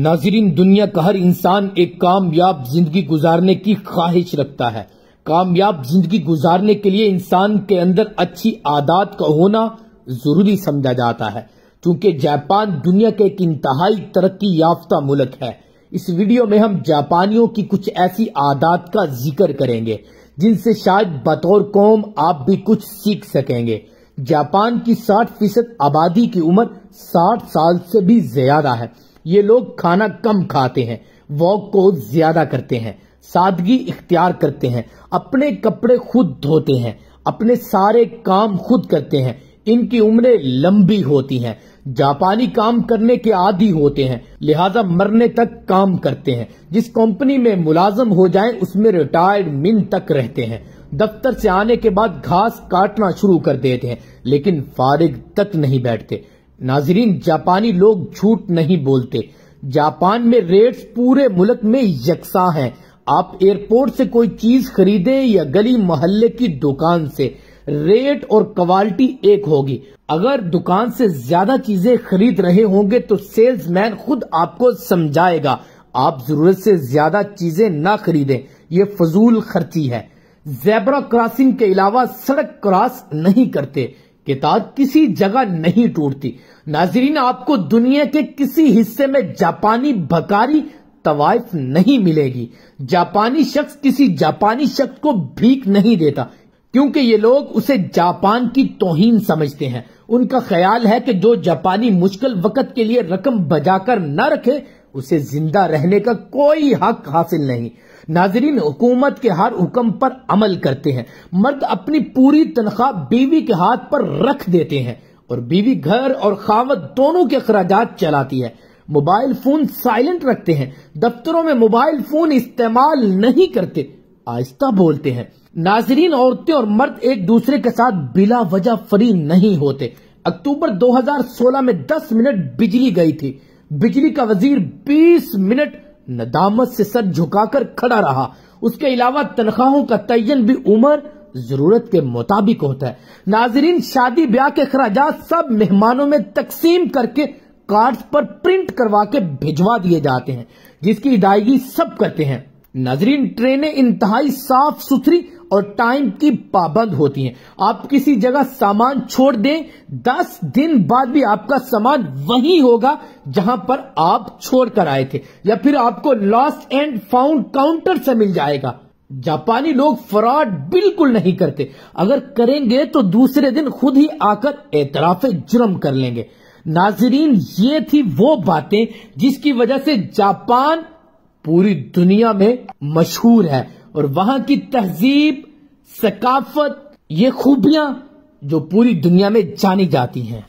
ناظرین، دنیا کا ہر انسان ایک کامیاب زندگی گزارنے کی خواہش رکھتا ہے۔ کامیاب زندگی گزارنے کے لیے انسان کے اندر اچھی عادات کا ہونا ضروری سمجھا جاتا ہے، چونکہ جاپان دنیا کا ایک انتہائی ترقی یافتہ ملک ہے۔ اس ویڈیو میں ہم جاپانیوں کی کچھ ایسی عادات کا ذکر کریں گے جن سے شاید بطور قوم آپ بھی کچھ سیکھ سکیں گے۔ جاپان کی 60% آبادی کی عمر 60 سال سے بھی زیادہ ہے۔ یہ لوگ کھانا کم کھاتے ہیں، واک کو زیادہ کرتے ہیں، سادگی اختیار کرتے ہیں، اپنے کپڑے خود دھوتے ہیں، اپنے سارے کام خود کرتے ہیں۔ ان کی عمریں لمبی ہوتی ہیں۔ جاپانی کام کرنے کے عادی ہوتے ہیں، لہذا مرنے تک کام کرتے ہیں۔ جس کمپنی میں ملازم ہو جائیں اس میں ریٹائرمنٹ تک رہتے ہیں۔ دفتر سے آنے کے بعد گھاس کاٹنا شروع کر دیتے ہیں، لیکن فارغ تک نہیں بیٹھتے۔ ناظرین، جاپانی لوگ جھوٹ نہیں بولتے۔ جاپان میں ریٹس پورے ملک میں یکساں ہیں۔ آپ ایئرپورٹ سے کوئی چیز خریدیں یا گلی محلے کی دکان سے، ریٹ اور کوالٹی ایک ہوگی۔ اگر دکان سے زیادہ چیزیں خرید رہے ہوں گے تو سیلز مین خود آپ کو سمجھائے گا آپ ضرورت سے زیادہ چیزیں نہ خریدیں، یہ فضول خرچی ہے۔ زیبرا کراسنگ کے علاوہ سڑک کراس نہیں کرتے، کتاب کسی جگہ نہیں ٹوٹتی۔ ناظرین، آپ کو دنیا کے کسی حصے میں جاپانی بھکاری طوائف نہیں ملے گی۔ جاپانی شخص کسی جاپانی شخص کو بھیک نہیں دیتا، کیونکہ یہ لوگ اسے جاپان کی توہین سمجھتے ہیں۔ ان کا خیال ہے کہ جو جاپانی مشکل وقت کے لیے رقم بجا کر نہ رکھے اسے زندہ رہنے کا کوئی حق حاصل نہیں۔ ناظرین، حکومت کے ہر حکم پر عمل کرتے ہیں۔ مرد اپنی پوری تنخواہ بیوی کے ہاتھ پر رکھ دیتے ہیں اور بیوی گھر اور خاوند دونوں کے اخراجات چلاتی ہے۔ موبائل فون سائلنٹ رکھتے ہیں، دفتروں میں موبائل فون استعمال نہیں کرتے، آہستہ بولتے ہیں۔ ناظرین، عورتیں اور مرد ایک دوسرے کے ساتھ بلا وجہ فری نہیں ہوتے۔ اکتوبر 2016 میں 10 منٹ بجلی گئی تھی۔ بجلی کا وزیر 20 منٹ ندامت سے سر جھکا کر کھڑا رہا۔ اس کے علاوہ تنخواہوں کا تعین بھی عمر ضرورت کے مطابق ہوتا ہے۔ ناظرین، شادی بیاہ کے اخراجات سب مہمانوں میں تقسیم کر کے کارڈز پر پرنٹ کروا کے بھجوا دیے جاتے ہیں، جس کی ادائیگی سب کرتے ہیں۔ ناظرین، ٹرینیں انتہائی صاف ستھری اور ٹائم کی پابند ہوتی ہیں۔ آپ کسی جگہ سامان چھوڑ دیں، 10 دن بعد بھی آپ کا سامان وہی ہوگا جہاں پر آپ چھوڑ کر آئے تھے، یا پھر آپ کو لاسٹ اینڈ فاؤنڈ کاؤنٹر سے مل جائے گا۔ جاپانی لوگ فراڈ بالکل نہیں کرتے، اگر کریں گے تو دوسرے دن خود ہی آ کر اعتراف جرم کر لیں گے۔ ناظرین، یہ تھی وہ باتیں جس کی وجہ سے جاپان پوری دنیا میں مشہور ہے، اور وہاں کی تہذیب، ثقافت، یہ خوبیاں جو پوری دنیا میں جانی جاتی ہیں۔